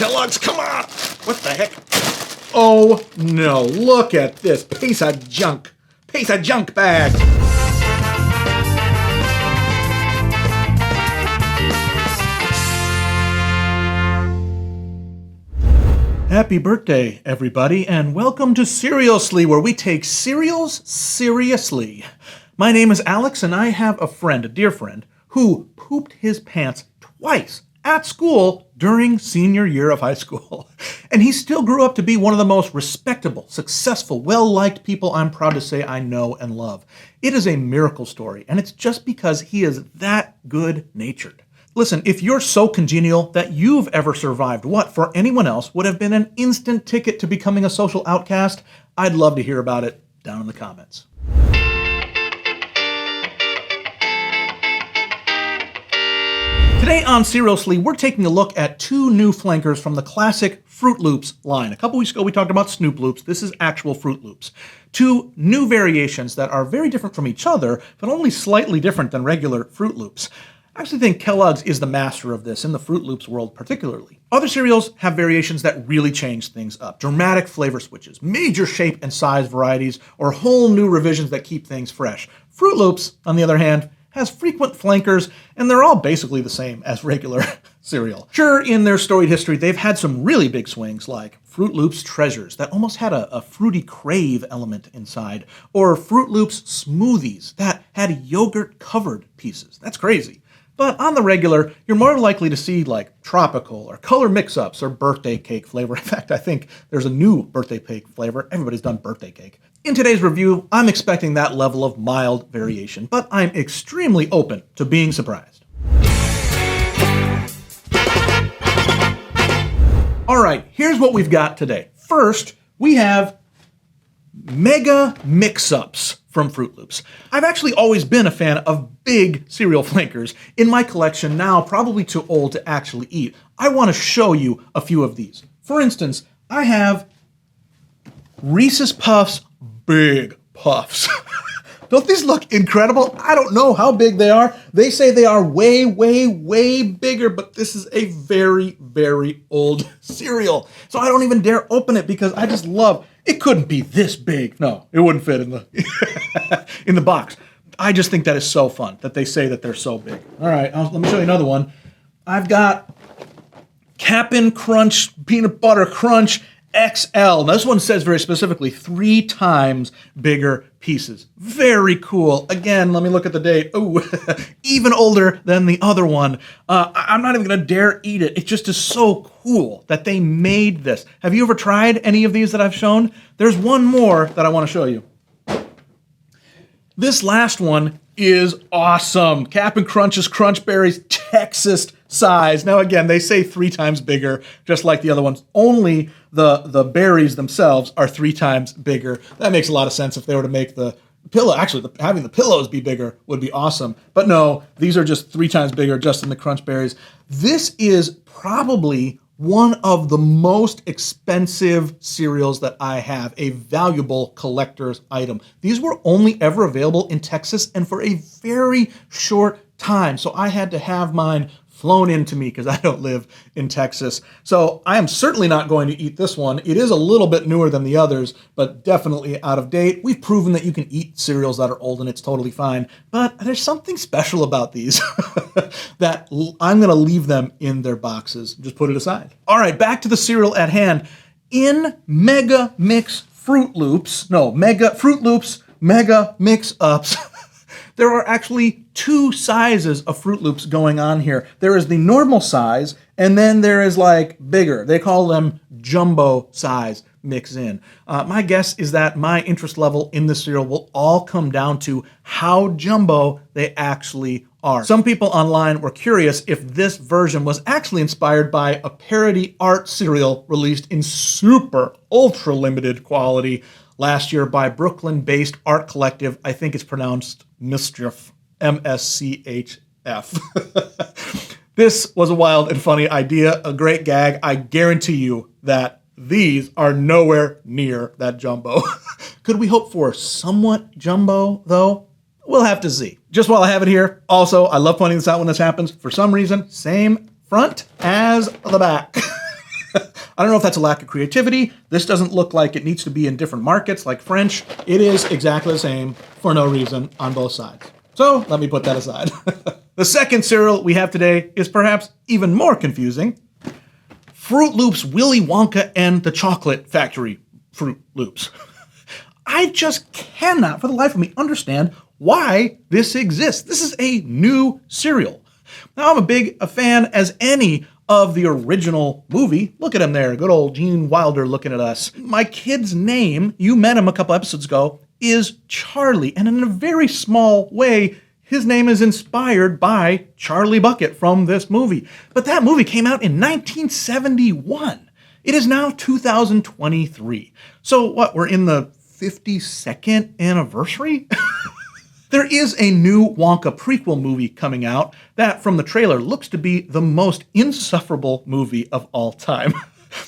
Kellogg's, come on! What the heck? Oh no, look at this piece of junk. Piece of junk bag. Happy birthday, everybody, and welcome to Cerealsly, where we take cereals seriously. My name is Alex, and I have a friend, a dear friend, who pooped his pants twice at school during senior year of high school. And he still grew up to be one of the most respectable, successful, well-liked people I'm proud to say I know and love. It is a miracle story, and it's just because he is that good-natured. Listen, if you're so congenial that you've ever survived what, for anyone else, would have been an instant ticket to becoming a social outcast, I'd love to hear about it down in the comments. Today on Cerealsly, we're taking a look at two new flankers from the classic Froot Loops line. A couple weeks ago, we talked about Snoop Loops. This is actual Froot Loops. Two new variations that are very different from each other, but only slightly different than regular Froot Loops. I actually think Kellogg's is the master of this in the Froot Loops world particularly. Other cereals have variations that really change things up. Dramatic flavor switches, major shape and size varieties, or whole new revisions that keep things fresh. Froot Loops, on the other hand, has frequent flankers, and they're all basically the same as regular cereal. Sure, in their storied history, they've had some really big swings, like Froot Loops Treasures, that almost had a fruity crave element inside, or Froot Loops Smoothies, that had yogurt-covered pieces. That's crazy. But on the regular, you're more likely to see like tropical or color mix-ups or birthday cake flavor. In fact, I think there's a new birthday cake flavor. Everybody's done birthday cake. In today's review, I'm expecting that level of mild variation, but I'm extremely open to being surprised. All right, here's what we've got today. First, we have mega mix-ups from Froot Loops. I've actually always been a fan of big cereal flankers. In my collection now, probably too old to actually eat. I want to show you a few of these. For instance, I have Reese's Puffs Big Puffs. Don't these look incredible? I don't know how big they are. They say they are way, way, way bigger, but this is a very, very old cereal. So I don't even dare open it because I just love, it couldn't be this big. No, it wouldn't fit in the in the box. I just think that is so fun that they say that they're so big. All right, let me show you another one. I've got Cap'n Crunch Peanut Butter Crunch XL. Now, this one says very specifically 3 times bigger pieces. Very cool. Again, let me look at the date. Ooh, even older than the other one. I'm not even going to dare eat it. It just is so cool that they made this. Have you ever tried any of these that I've shown? There's one more that I want to show you. This last one is awesome. Cap'n Crunch's Crunch Berries Texas size. Now again, they say 3 times bigger, just like the other ones. Only the berries themselves are 3 times bigger. That makes a lot of sense if they were to make the pillow. Actually, having the pillows be bigger would be awesome. But no, these are just 3 times bigger just in the Crunch Berries. This is probably one of the most expensive cereals that I have, a valuable collector's item. These were only ever available in Texas and for a very short time. So I had to have mine flown into me because I don't live in Texas. So I am certainly not going to eat this one. It is a little bit newer than the others, but definitely out of date. We've proven that you can eat cereals that are old and it's totally fine. But there's something special about these that I'm going to leave them in their boxes. Just put it aside. All right, back to the cereal at hand. In Mega Mix Froot Loops, Froot Loops Mega Mix-Ups, there are actually 2 sizes of Froot Loops going on here. There is the normal size, and then there is like bigger. They call them jumbo size mix in. My guess is that my interest level in the cereal will all come down to how jumbo they actually are. Some people online were curious if this version was actually inspired by a parody art cereal released in super ultra limited quality last year by Brooklyn-based art collective. I think it's pronounced Mischief, M-S-C-H-F. This was a wild and funny idea, a great gag. I guarantee you that these are nowhere near that jumbo. Could we hope for somewhat jumbo, though? We'll have to see. Just while I have it here, also, I love pointing this out when this happens. For some reason, same front as the back. I don't know if that's a lack of creativity. This doesn't look like it needs to be in different markets like French. It is exactly the same for no reason on both sides. So let me put that aside. The second cereal we have today is perhaps even more confusing. Froot Loops Willy Wonka and the Chocolate Factory Froot Loops. I just cannot for the life of me understand why this exists. This is a new cereal. Now, I'm a fan as any of the original movie. Look at him there, good old Gene Wilder looking at us. My kid's name, you met him a couple episodes ago, is Charlie, and in a very small way, his name is inspired by Charlie Bucket from this movie. But that movie came out in 1971. It is now 2023. So what, we're in the 52nd anniversary? There is a new Wonka prequel movie coming out that, from the trailer, looks to be the most insufferable movie of all time.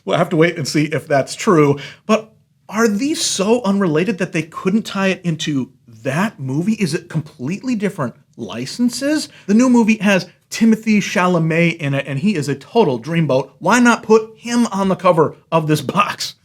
We'll have to wait and see if that's true. But are these so unrelated that they couldn't tie it into that movie? Is it completely different licenses? The new movie has Timothee Chalamet in it, and he is a total dreamboat. Why not put him on the cover of this box?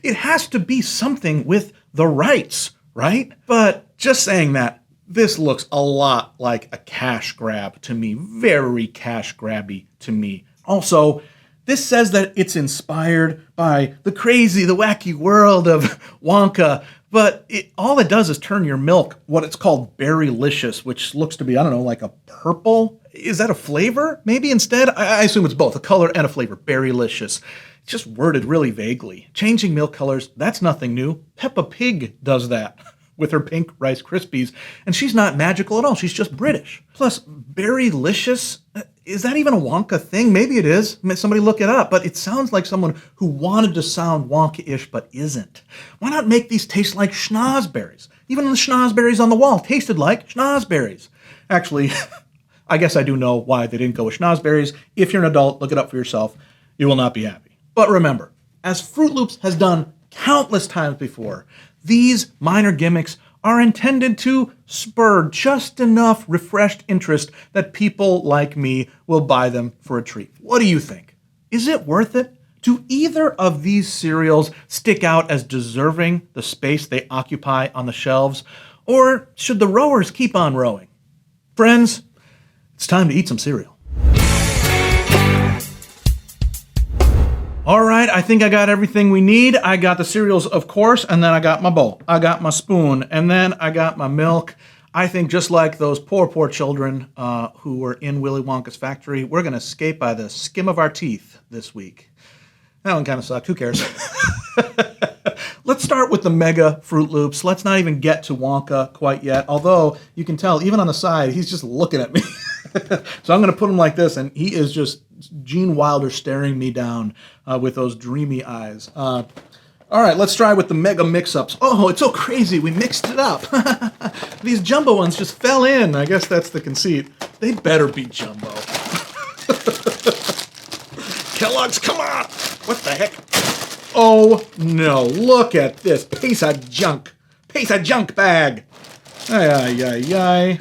It has to be something with the rights, right? But just saying that, this looks a lot like a cash grab to me. Very cash grabby to me. Also, this says that it's inspired by the wacky world of Wonka, but all it does is turn your milk what it's called berrylicious, which looks to be, I don't know, like a purple. Is that a flavor? Maybe instead? I assume it's both, a color and a flavor, berrylicious. It's just worded really vaguely. Changing milk colors, that's nothing new. Peppa Pig does that with her pink Rice Krispies, and she's not magical at all. She's just British. Plus, berrylicious, is that even a Wonka thing? Maybe it is. Somebody look it up, but it sounds like someone who wanted to sound Wonka-ish but isn't. Why not make these taste like schnozberries? Even the schnozberries on the wall tasted like schnozberries. Actually, I guess I do know why they didn't go with schnozberries. If you're an adult, look it up for yourself. You will not be happy. But remember, as Froot Loops has done countless times before, these minor gimmicks are intended to spur just enough refreshed interest that people like me will buy them for a treat. What do you think? Is it worth it? Do either of these cereals stick out as deserving the space they occupy on the shelves? Or should the rowers keep on rowing? Friends, it's time to eat some cereal. All right, I think I got everything we need. I got the cereals, of course, and then I got my bowl. I got my spoon, and then I got my milk. I think just like those poor children who were in Willy Wonka's factory, we're going to escape by the skim of our teeth this week. That one kind of sucked. Who cares? Let's start with the Mega Froot Loops. Let's not even get to Wonka quite yet, although you can tell, even on the side, he's just looking at me. So I'm going to put him like this, and he is just Gene Wilder staring me down with those dreamy eyes. All right, let's try with the Mega Mix-Ups. Oh, it's so crazy. We mixed it up. These jumbo ones just fell in. I guess that's the conceit. They better be jumbo. Kellogg's, come on. What the heck? Oh, no. Look at this. Piece of junk. Piece of junk bag. Ay.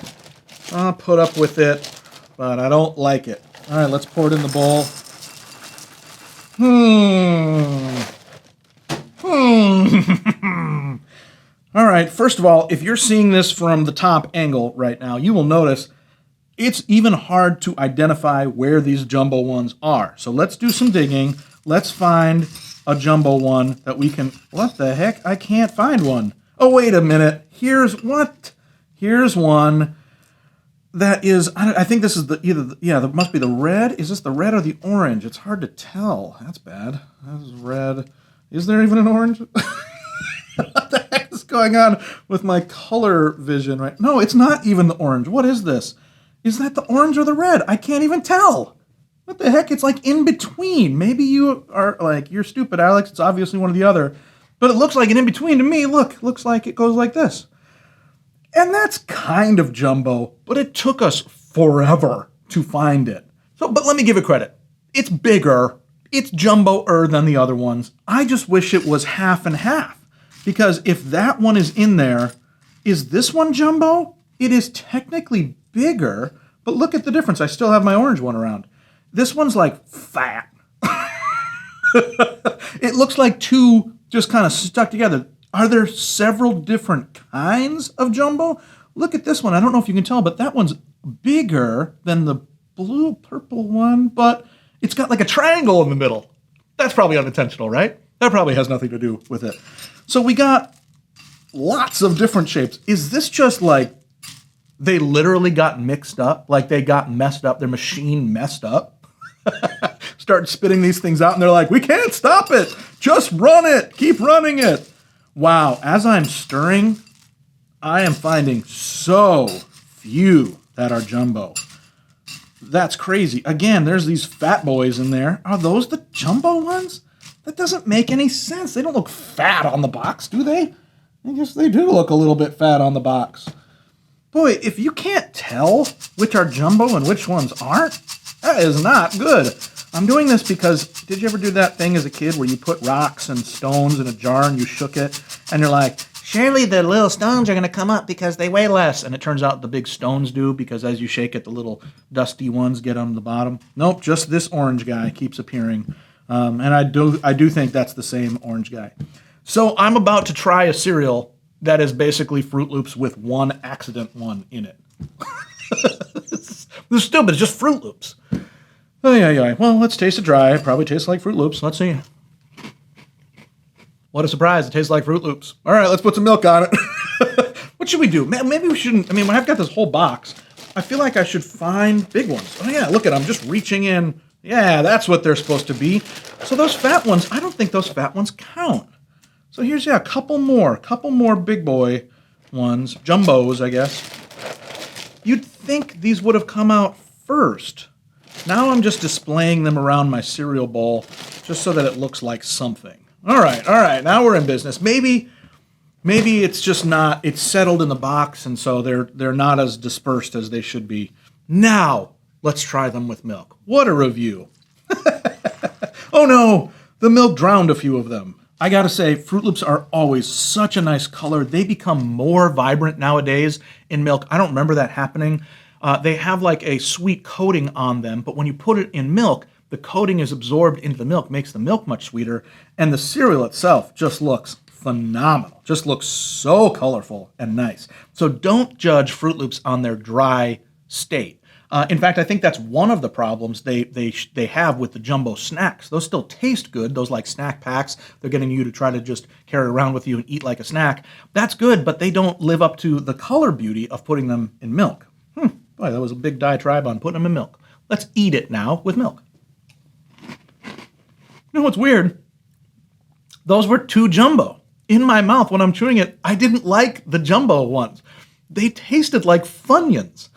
I'll put up with it, but I don't like it. All right, let's pour it in the bowl. All right, first of all, if you're seeing this from the top angle right now, you will notice it's even hard to identify where these jumbo ones are. So let's do some digging. Let's find a jumbo one that we can... What the heck? I can't find one. Oh, wait a minute. Here's one that is... I think this is there must be the red. Is this the red or the orange? It's hard to tell. That's bad. This is red. Is there even an orange? What the heck is going on with my color vision right? No, it's not even the orange. What is this? Is that the orange or the red? I can't even tell. What the heck? It's like in between. Maybe you are like, you're stupid, Alex. It's obviously one or the other. But it looks like an in between to me. Look, looks like it goes like this. And that's kind of jumbo, but it took us forever to find it. But let me give it credit. It's bigger. It's jumbo-er than the other ones. I just wish it was half and half. Because if that one is in there, is this one jumbo? It is technically bigger, but look at the difference. I still have my orange one around. This one's like fat. It looks like two just kind of stuck together. Are there several different kinds of jumbo? Look at this one. I don't know if you can tell, but that one's bigger than the blue purple one, but it's got like a triangle in the middle. That's probably unintentional, right? That probably has nothing to do with it. So we got lots of different shapes. Is this just like they literally got mixed up? Like they got messed up, their machine messed up? Started spitting these things out and they're like, we can't stop it. Just run it. Keep running it. Wow, as I'm stirring, I am finding so few that are jumbo. That's crazy. Again, there's these fat boys in there. Are those the jumbo ones? That doesn't make any sense. They don't look fat on the box, do they? I guess they do look a little bit fat on the box. Boy, if you can't tell which are jumbo and which ones aren't, that is not good. I'm doing this because, did you ever do that thing as a kid where you put rocks and stones in a jar and you shook it, and you're like, surely the little stones are going to come up because they weigh less, and it turns out the big stones do because as you shake it, the little dusty ones get on the bottom? Nope, just this orange guy keeps appearing, and I do think that's the same orange guy. So I'm about to try a cereal that is basically Froot Loops with one accident one in it. This is stupid, it's just Froot Loops. Oh, yeah. Well, let's taste it dry. It probably tastes like Froot Loops. Let's see. What a surprise. It tastes like Froot Loops. All right, let's put some milk on it. What should we do? Maybe we shouldn't. I mean, when I've got this whole box, I feel like I should find big ones. Oh, yeah, look at them. Just reaching in. Yeah, that's what they're supposed to be. So those fat ones, I don't think those fat ones count. So here's, a couple more big boy ones. Jumbos, I guess. You'd think these would have come out first. Now I'm just displaying them around my cereal bowl just so that it looks like something. All right, now we're in business. Maybe it's just not, it's settled in the box and so they're not as dispersed as they should be. Now, let's try them with milk. What a review. Oh no, the milk drowned a few of them. I gotta say, Froot Loops are always such a nice color. They become more vibrant nowadays in milk. I don't remember that happening. They have like a sweet coating on them, but when you put it in milk, the coating is absorbed into the milk, makes the milk much sweeter, and the cereal itself just looks phenomenal. Just looks so colorful and nice. So don't judge Froot Loops on their dry state. In fact, I think that's one of the problems they have with the jumbo snacks. Those still taste good, those like snack packs. They're getting you to try to just carry around with you and eat like a snack. That's good, but they don't live up to the color beauty of putting them in milk. Boy, that was a big diatribe on putting them in milk. Let's eat it now with milk. You know what's weird? Those were two jumbo. In my mouth, when I'm chewing it, I didn't like the jumbo ones. They tasted like Funyuns.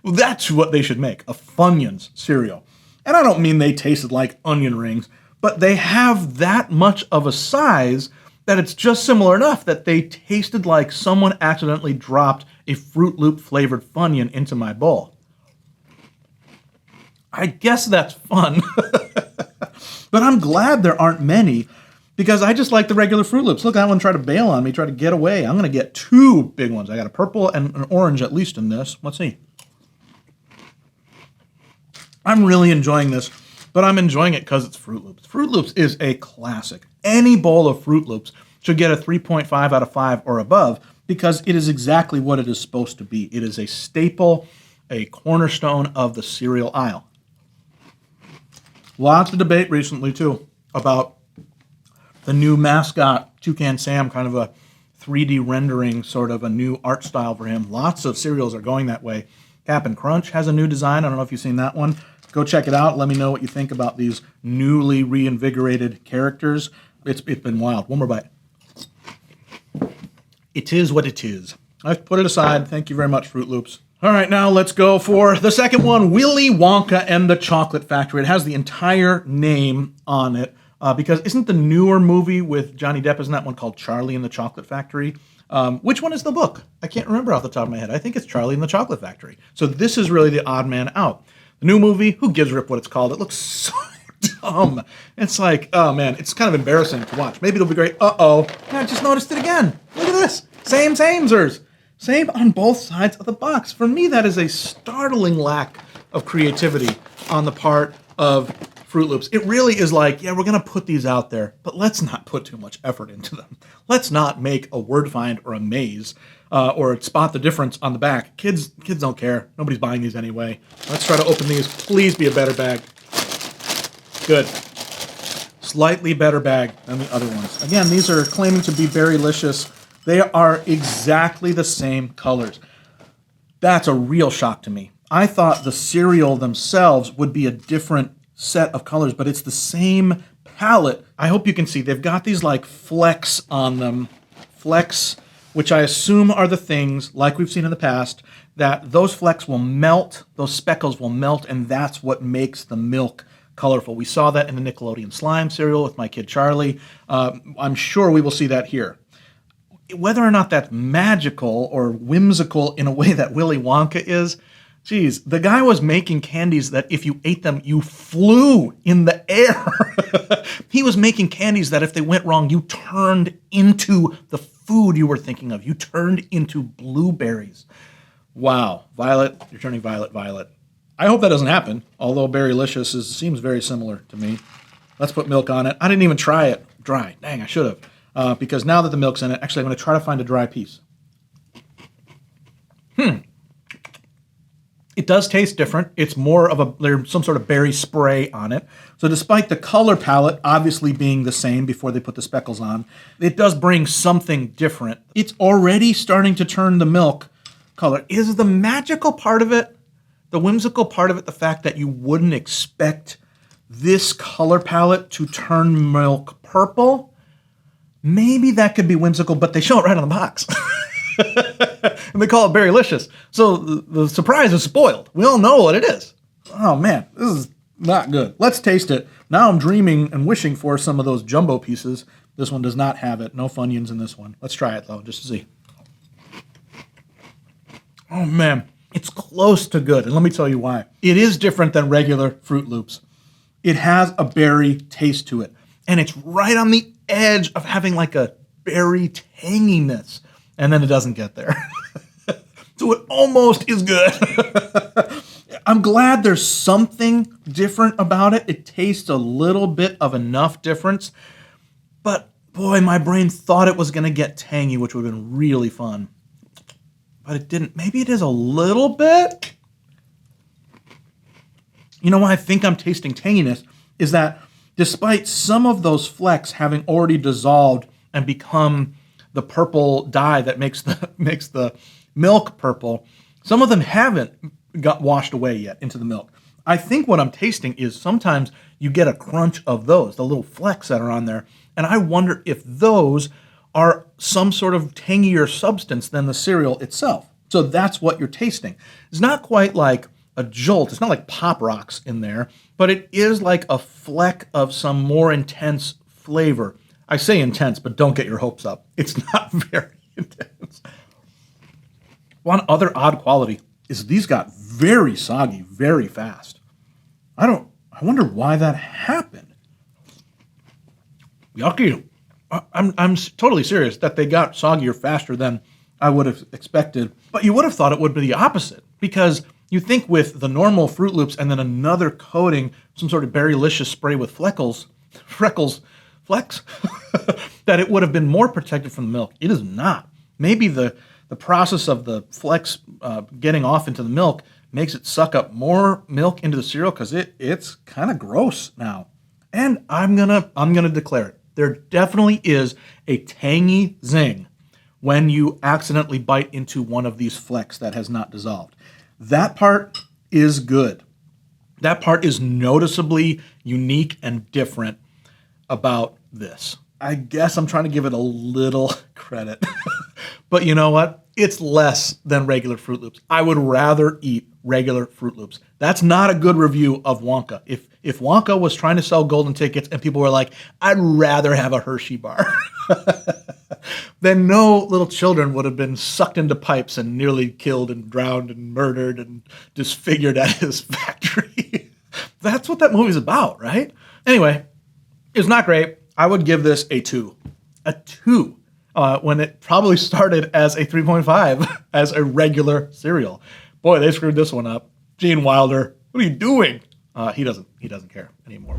That's what they should make, a Funyuns cereal. And I don't mean they tasted like onion rings, but they have that much of a size that it's just similar enough that they tasted like someone accidentally dropped a Froot Loop flavored Funyun into my bowl. I guess that's fun. But I'm glad there aren't many because I just like the regular Froot Loops. Look, that one tried to bail on me, tried to get away. I'm going to get two big ones. I got a purple and an orange at least in this. Let's see. I'm really enjoying this, but I'm enjoying it because it's Froot Loops. Froot Loops is a classic. Any bowl of Froot Loops should get a 3.5 out of 5 or above because it is exactly what it is supposed to be. It is a staple, a cornerstone of the cereal aisle. Lots of debate recently, too, about the new mascot, Toucan Sam, kind of a 3D rendering, sort of a new art style for him. Lots of cereals are going that way. Cap'n Crunch has a new design. I don't know if you've seen that one. Go check it out. Let me know what you think about these newly reinvigorated characters. It's been wild. One more bite. It is what it is. I've put it aside. Thank you very much, Froot Loops. All right, now let's go for the second one, Willy Wonka and the Chocolate Factory. It has the entire name on it because isn't the newer movie with Johnny Depp, isn't that one called Charlie and the Chocolate Factory? Which one is the book? I can't remember off the top of my head. I think it's Charlie and the Chocolate Factory. So this is really the odd man out. The new movie, who gives a rip what it's called? It looks so dumb. It's like, oh man, it's kind of embarrassing to watch. Maybe it'll be great. Uh-oh. I just noticed it again. Look at this. Samesers. Same on both sides of the box. For me, that is a startling lack of creativity on the part of Froot Loops. It really is like, yeah, we're going to put these out there, but let's not put too much effort into them. Let's not make a word find or a maze or spot the difference on the back. Kids don't care. Nobody's buying these anyway. Let's try to open these. Please be a better bag. Good. Slightly better bag than the other ones. Again, these are claiming to be Berrylicious. They are exactly the same colors. That's a real shock to me. I thought the cereal themselves would be a different set of colors, but it's the same palette. I hope you can see they've got these like flecks on them. Flecks, which I assume are the things, like we've seen in the past, that those flecks will melt, those speckles will melt, and that's what makes the milk colorful. We saw that in the Nickelodeon Slime cereal with my kid Charlie. I'm sure we will see that here. Whether or not that's magical or whimsical in a way that Willy Wonka is, geez, the guy was making candies that if you ate them, you flew in the air. He was making candies that if they went wrong, you turned into the food you were thinking of. You turned into blueberries. Wow. Violet, you're turning violet, violet. I hope that doesn't happen, although Berrylicious seems very similar to me. Let's put milk on it. I didn't even try it dry. Dang, I should have. Because now that the milk's in it, actually I'm going to try to find a dry piece. It does taste different. It's more of there's some sort of berry spray on it. So despite the color palette obviously being the same before they put the speckles on, it does bring something different. It's already starting to turn the milk color. Is the magical part of it, the whimsical part of it, the fact that you wouldn't expect this color palette to turn milk purple? Maybe that could be whimsical, but they show it right on the box. And they call it Berrylicious. So the surprise is spoiled. We all know what it is. Oh man, this is not good. Let's taste it. Now I'm dreaming and wishing for some of those jumbo pieces. This one does not have it. No Funyuns in this one. Let's try it though, just to see. Oh man, it's close to good. And let me tell you why. It is different than regular Froot Loops. It has a berry taste to it. And it's right on the edge of having like a berry tanginess. And then it doesn't get there. So it almost is good. I'm glad there's something different about it. It tastes a little bit of enough difference. But boy, my brain thought it was going to get tangy, which would have been really fun. But it didn't. Maybe it is a little bit. You know why I think I'm tasting tanginess is that despite some of those flecks having already dissolved and become the purple dye that makes the milk purple, some of them haven't got washed away yet into the milk. I think what I'm tasting is sometimes you get a crunch of those, the little flecks that are on there, and I wonder if those are some sort of tangier substance than the cereal itself. So that's what you're tasting. It's not quite like a jolt. It's not like Pop Rocks in there, but it is like a fleck of some more intense flavor. I say intense, but don't get your hopes up. It's not very intense. One other odd quality is these got very soggy very fast. I wonder why that happened. Yucky. I'm totally serious that they got soggier faster than I would have expected. But you would have thought it would be the opposite, because you think with the normal Froot Loops and then another coating, some sort of Berrylicious spray with flecks, that it would have been more protected from the milk. It is not. Maybe the process of the flecks getting off into the milk makes it suck up more milk into the cereal, because it's kind of gross now. And I'm gonna declare it. There definitely is a tangy zing when you accidentally bite into one of these flecks that has not dissolved. That part is good. That part is noticeably unique and different about this. I guess I'm trying to give it a little credit. But you know what? It's less than regular Froot Loops. I would rather eat regular Froot Loops. That's not a good review of Wonka. If Wonka was trying to sell golden tickets and people were like, I'd rather have a Hershey bar, then no little children would have been sucked into pipes and nearly killed and drowned and murdered and disfigured at his factory. That's what that movie's about, right? Anyway, it's not great. I would give this a 2. A 2. When it probably started as a 3.5 as a regular cereal. Boy, they screwed this one up. Gene Wilder, what are you doing? He doesn't care anymore.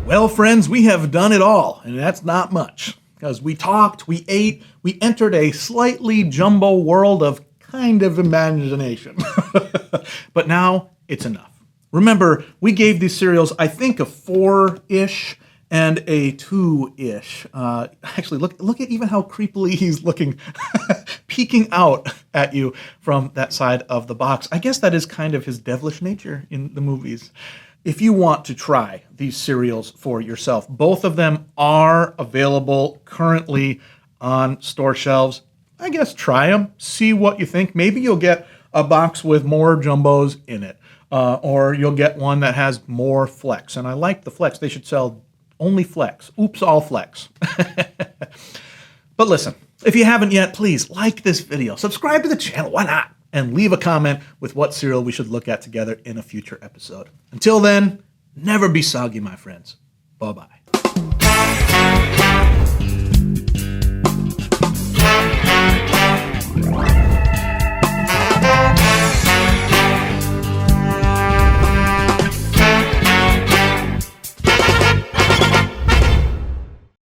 Well, friends, we have done it all, and that's not much. Because we talked, we ate, we entered a slightly jumbo world of kind of imagination. But now it's enough. Remember, we gave these cereals, I think, a 4-ish and a 2-ish. Actually, look at even how creepily he's looking, peeking out at you from that side of the box. I guess that is kind of his devilish nature in the movies. If you want to try these cereals for yourself, both of them are available currently on store shelves. I guess try them, see what you think. Maybe you'll get a box with more jumbos in it, or you'll get one that has more flex. And I like the flex. They should sell only flex. Oops, all flex. But listen, if you haven't yet, please like this video, subscribe to the channel, why not? And leave a comment with what cereal we should look at together in a future episode. Until then, never be soggy, my friends. Bye-bye.